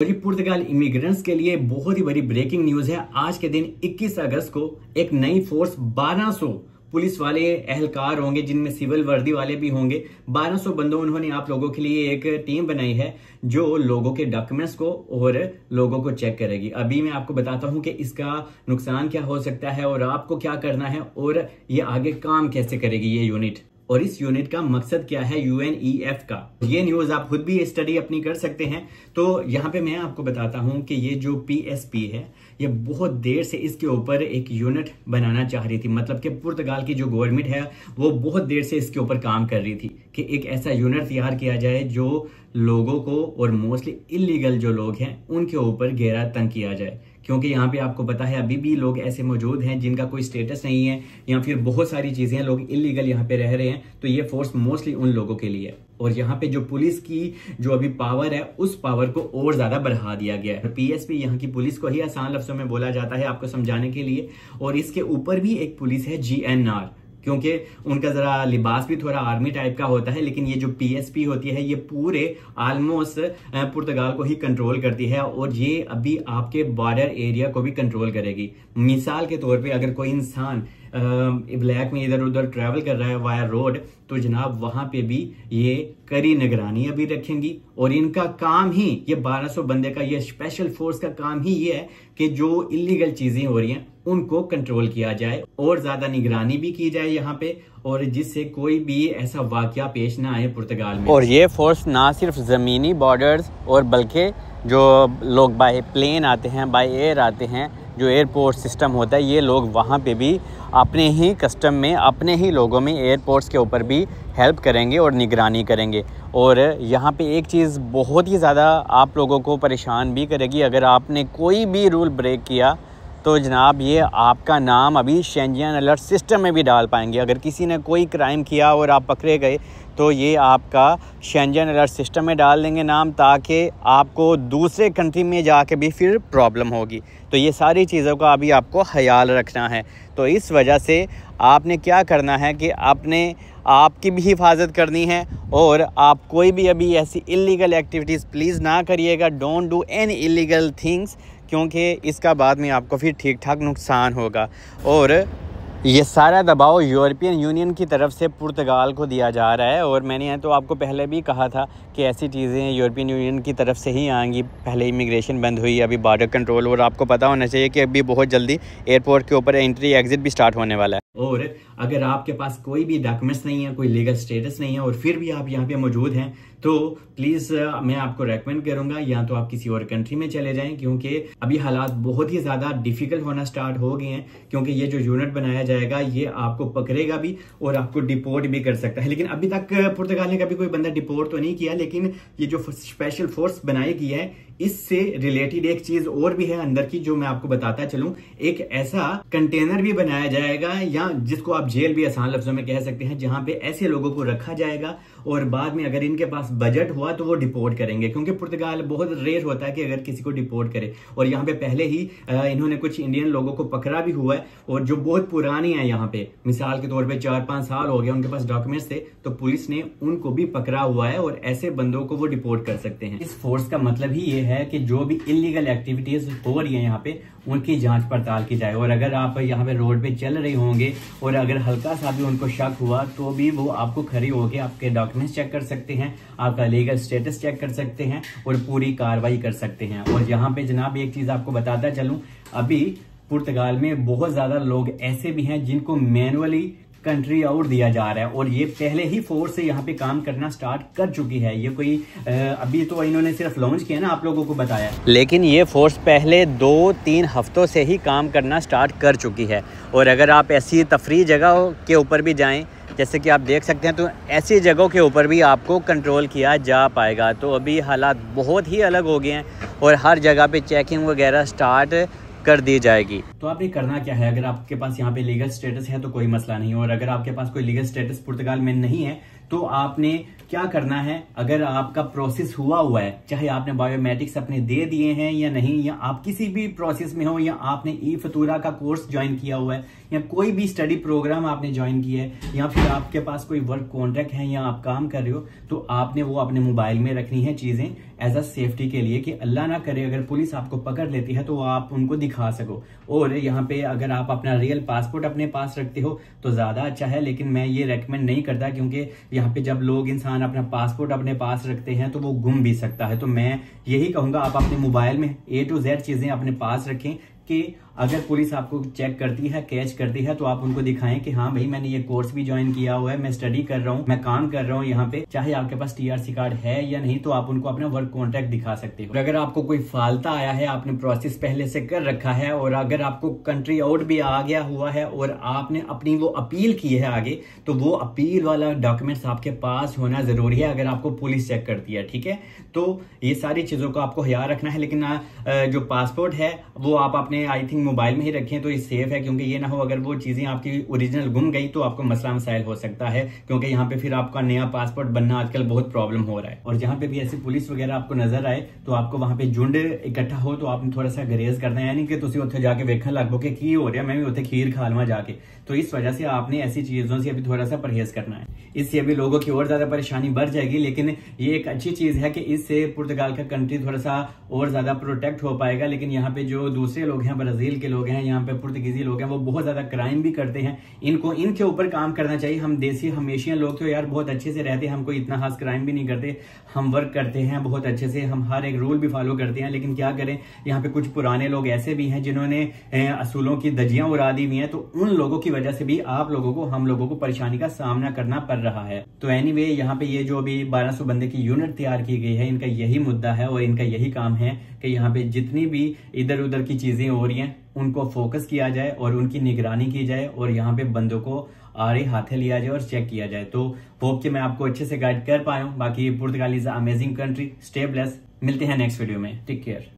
और ये पुर्तगाल इमिग्रेंट्स के लिए बहुत ही बड़ी ब्रेकिंग न्यूज है। आज के दिन 21 अगस्त को एक नई फोर्स 1200 पुलिस वाले एहलकार होंगे, जिनमें सिविल वर्दी वाले भी होंगे। 1200 बंदों उन्होंने आप लोगों के लिए एक टीम बनाई है जो लोगों के डॉक्यूमेंट्स को और लोगों को चेक करेगी। अभी मैं आपको बताता हूं कि इसका नुकसान क्या हो सकता है और आपको क्या करना है और ये आगे काम कैसे करेगी ये यूनिट, और इस यूनिट का मकसद क्या है UNEF का। ये न्यूज आप खुद भी स्टडी अपनी कर सकते हैं। तो यहाँ पे मैं आपको बताता हूँ कि ये जो PSP है, ये बहुत देर से इसके ऊपर एक यूनिट बनाना चाह रही थी। मतलब कि पुर्तगाल की जो गवर्नमेंट है वो बहुत देर से इसके ऊपर काम कर रही थी कि एक ऐसा यूनिट तैयार किया जाए जो लोगों को और मोस्टली इलीगल जो लोग हैं उनके ऊपर गहरा तंग किया जाए। क्योंकि यहाँ पे आपको पता है अभी भी लोग ऐसे मौजूद हैं जिनका कोई स्टेटस नहीं है या फिर बहुत सारी चीजें हैं, लोग इलीगल यहाँ पे रह रहे हैं। तो ये फोर्स मोस्टली उन लोगों के लिए है। और यहाँ पे जो पुलिस की जो अभी पावर है उस पावर को और ज्यादा बढ़ा दिया गया है। PSP यहाँ की पुलिस को ही आसान लफ्जों में बोला जाता है आपको समझाने के लिए। और इसके ऊपर भी एक पुलिस है GNR, क्योंकि उनका जरा लिबास भी थोड़ा आर्मी टाइप का होता है। लेकिन ये जो PSP होती है ये पूरे ऑलमोस्ट पुर्तगाल को ही कंट्रोल करती है और ये अभी आपके बॉर्डर एरिया को भी कंट्रोल करेगी। मिसाल के तौर पे अगर कोई इंसान ब्लैक में इधर उधर ट्रैवल कर रहा है वाया रोड, तो जनाब वहां पे भी ये कड़ी निगरानी अभी रखेंगी। और इनका काम ही ये 1200 बंदे का ये स्पेशल फोर्स का काम ही ये है कि जो इलीगल चीजें हो रही हैं उनको कंट्रोल किया जाए और ज्यादा निगरानी भी की जाए यहाँ पे, और जिससे कोई भी ऐसा वाकया पेश ना आए पुर्तगाल में। और ये फोर्स ना सिर्फ जमीनी बॉर्डर्स और बल्कि जो लोग बाय प्लेन आते हैं, बाय एयर आते हैं, जो एयरपोर्ट सिस्टम होता है, ये लोग वहाँ पे भी अपने ही कस्टम में, अपने ही लोगों में एयरपोर्ट्स के ऊपर भी हेल्प करेंगे और निगरानी करेंगे। और यहाँ पे एक चीज़ बहुत ही ज़्यादा आप लोगों को परेशान भी करेगी, अगर आपने कोई भी रूल ब्रेक किया तो जनाब ये आपका नाम अभी शेंजन अलर्ट सिस्टम में भी डाल पाएंगे। अगर किसी ने कोई क्राइम किया और आप पकड़े गए तो ये आपका शेंजन अलर्ट सिस्टम में डाल देंगे नाम, ताकि आपको दूसरे कंट्री में जाके भी फिर प्रॉब्लम होगी। तो ये सारी चीज़ों का अभी आपको ख्याल रखना है। तो इस वजह से आपने क्या करना है कि आपने आपकी भी हिफाजत करनी है और आप कोई भी अभी ऐसी इलीगल एक्टिविटीज़ प्लीज़ ना करिएगा। Don't do any illegal things, क्योंकि इसका बाद में आपको फिर ठीक ठाक नुकसान होगा। और ये सारा दबाव यूरोपियन यूनियन की तरफ से पुर्तगाल को दिया जा रहा है। और मैंने तो आपको पहले भी कहा था कि ऐसी चीज़ें यूरोपियन यूनियन की तरफ से ही आएंगी। पहले इमिग्रेशन बंद हुई, अभी बॉर्डर कंट्रोल, और आपको पता होना चाहिए कि अभी बहुत जल्दी एयरपोर्ट के ऊपर एंट्री एग्जिट भी स्टार्ट होने वाला है। और अगर आपके पास कोई भी डॉक्यूमेंट्स नहीं है, कोई लीगल स्टेटस नहीं है और फिर भी आप यहाँ पे मौजूद हैं, तो प्लीज मैं आपको रेकमेंड करूंगा या तो आप किसी और कंट्री में चले जाएं, क्योंकि अभी हालात बहुत ही ज्यादा डिफिकल्ट होना स्टार्ट हो गए हैं। क्योंकि ये जो यूनिट बनाया जाएगा ये आपको पकड़ेगा भी और आपको डिपोर्ट भी कर सकता है। लेकिन अभी तक पुर्तगाल ने कभी कोई बंदा डिपोर्ट तो नहीं किया, लेकिन ये जो स्पेशल फोर्स बनाई गई है इससे रिलेटेड एक चीज और भी है अंदर की, जो मैं आपको बताता चलूं। एक ऐसा कंटेनर भी बनाया जाएगा, या जिसको आप जेल भी आसान लफ्जों में कह सकते हैं, जहां पे ऐसे लोगों को रखा जाएगा और बाद में अगर इनके पास बजट हुआ तो वो डिपोर्ट करेंगे। क्योंकि पुर्तगाल बहुत रेयर होता है कि अगर किसी को डिपोर्ट करे। और यहाँ पे पहले ही इन्होंने कुछ इंडियन लोगों को पकड़ा भी हुआ है, और जो बहुत पुरानी है यहाँ पे, मिसाल के तौर पे 4-5 साल हो गया उनके पास डॉक्यूमेंट्स थे, तो पुलिस ने उनको भी पकड़ा हुआ है और ऐसे बंदों को वो डिपोर्ट कर सकते हैं। इस फोर्स का मतलब ही ये है कि जो भी इलीगल एक्टिविटीज हो रही है यहाँ पे उनकी जांच पड़ताल की जाए। और अगर आप यहाँ पे रोड पे चल रहे होंगे और अगर हल्का सा भी उनको शक हुआ तो भी वो आपको खड़े होके आपके डॉक्यूमेंट्स चेक कर सकते हैं, आपका लीगल स्टेटस चेक कर सकते हैं और पूरी कार्रवाई कर सकते हैं। और यहाँ पे जनाब एक चीज आपको बताता चलूं, अभी पुर्तगाल में बहुत ज्यादा लोग ऐसे भी हैं जिनको मैनुअली कंट्री आउट दिया जा रहा है, और ये पहले ही फोर्स से यहाँ पे काम करना स्टार्ट कर चुकी है। ये कोई अभी तो इन्होंने सिर्फ लॉन्च किया ना, आप लोगों को बताया, लेकिन ये फोर्स पहले 2-3 हफ्तों से ही काम करना स्टार्ट कर चुकी है। और अगर आप ऐसी तफरी जगह के ऊपर भी जाएं, जैसे कि आप देख सकते हैं, तो ऐसी जगहों के ऊपर भी आपको कंट्रोल किया जा पाएगा। तो अभी हालात बहुत ही अलग हो गए हैं और हर जगह पे चेकिंग वगैरह स्टार्ट कर दी जाएगी। तो आपने करना क्या है, अगर आपके पास यहाँ पे लीगल स्टेटस है तो कोई मसला नहीं, और अगर आपके पास कोई लीगल स्टेटस पुर्तगाल में नहीं है तो आपने क्या करना है, अगर आपका प्रोसेस हुआ है, चाहे आपने बायोमेट्रिक्स अपने दे दिए हैं या नहीं, या आप किसी भी प्रोसेस में हो, या आपने ई फतूरा का कोर्स ज्वाइन किया हुआ है, या कोई भी स्टडी प्रोग्राम आपने ज्वाइन किया है, या फिर आपके पास कोई वर्क कॉन्ट्रैक्ट है या आप काम कर रहे हो, तो आपने वो अपने मोबाइल में रखनी है चीजें एज अ सेफ्टी के लिए, कि अल्लाह ना करे अगर पुलिस आपको पकड़ लेती है तो आप उनको दिखा सको। और यहाँ पे अगर आप अपना रियल पासपोर्ट अपने पास रखते हो तो ज्यादा अच्छा है, लेकिन मैं ये रेकमेंड नहीं करता, क्योंकि यहाँ पे जब लोग इंसान अपना पासपोर्ट अपने पास रखते हैं तो वो गुम भी सकता है। तो मैं यही कहूंगा आप अपने मोबाइल में A to Z चीजें अपने पास रखें, कि अगर पुलिस आपको चेक करती है, कैच करती है, तो आप उनको दिखाएं कि हाँ भाई मैंने ये कोर्स भी ज्वाइन किया हुआ है, मैं स्टडी कर रहा हूँ, मैं काम कर रहा हूँ यहाँ पे। चाहे आपके पास TRC कार्ड है या नहीं, तो आप उनको अपना वर्क कॉन्ट्रैक्ट दिखा सकते हो। अगर आपको कोई फालता आया है, आपने प्रोसेस पहले से कर रखा है, और अगर आपको कंट्री आउट भी आ गया हुआ है और आपने अपनी वो अपील की है आगे, तो वो अपील वाला डॉक्यूमेंट्स आपके पास होना जरूरी है अगर आपको पुलिस चेक करती है, ठीक है। तो ये सारी चीजों को आपको ख्याल रखना है, लेकिन जो पासपोर्ट है वो आप अपने आई थिंक मोबाइल में ही रखें तो ये सेफ है, क्योंकि ये ना हो अगर वो चीजें आपकी ओरिजिनल गुम गई तो आपको मसला मसाइल हो सकता है, क्योंकि यहाँ पे फिर आपका नया पासपोर्ट बनना आजकल बहुत प्रॉब्लम हो रहा है। और जहाँ पे भी ऐसी पुलिस वगैरह आपको नजर आए तो आपको वहां पे झुंड इकट्ठा हो तो आपने थोड़ा सा गरेज करना है, यानी कि तुम उत्थे जाके वेखन लग पो कि की हो रहा, मैं भी उत्थे खीर खा लवां जाके। तो इस वजह से आपने ऐसी चीजों से अभी थोड़ा सा परहेज करना है, इससे अभी लोगों की और ज्यादा परेशानी बढ़ जाएगी। लेकिन ये एक अच्छी चीज है कि इससे पुर्तगाल का कंट्री थोड़ा सा और ज्यादा प्रोटेक्ट हो पाएगा। लेकिन यहाँ पे जो दूसरे लोग हैं, ब्राजील के लोग हैं, यहाँ पे पुर्तगीजी लोग हैं, वो बहुत ज्यादा क्राइम भी करते हैं। इनको इनके ऊपर काम करना चाहिए। हम देसी हम एशियन लोग तो यार बहुत अच्छे से रहते हैं, हम कोई इतना खास क्राइम भी नहीं करते, हम वर्क करते हैं बहुत अच्छे से, हम हर एक रूल भी फॉलो करते हैं। लेकिन क्या करें, यहाँ पे कुछ पुराने लोग ऐसे भी हैं जिन्होंने असूलों की धज्जियां उड़ा दी हुई हैं, तो उन लोगों की वजह से भी आप लोगों को, हम लोगों को परेशानी का सामना करना पड़ रहा है। तो एनीवे यहाँ पे ये जो अभी 1200 बंदे की यूनिट तैयार की गई है, इनका यही मुद्दा है और इनका यही काम है कि यहाँ पे जितनी भी इधर उधर की चीजें हो रही हैं उनको फोकस किया जाए और उनकी निगरानी की जाए, और यहाँ पे बंदों को आड़े हाथे लिया जाए और चेक किया जाए। तो होप कि मैं आपको अच्छे से गाइड कर पाया हूँ। बाकी Portugal is amazing country. Stay blessed, मिलते हैं नेक्स्ट वीडियो में, टेक केयर।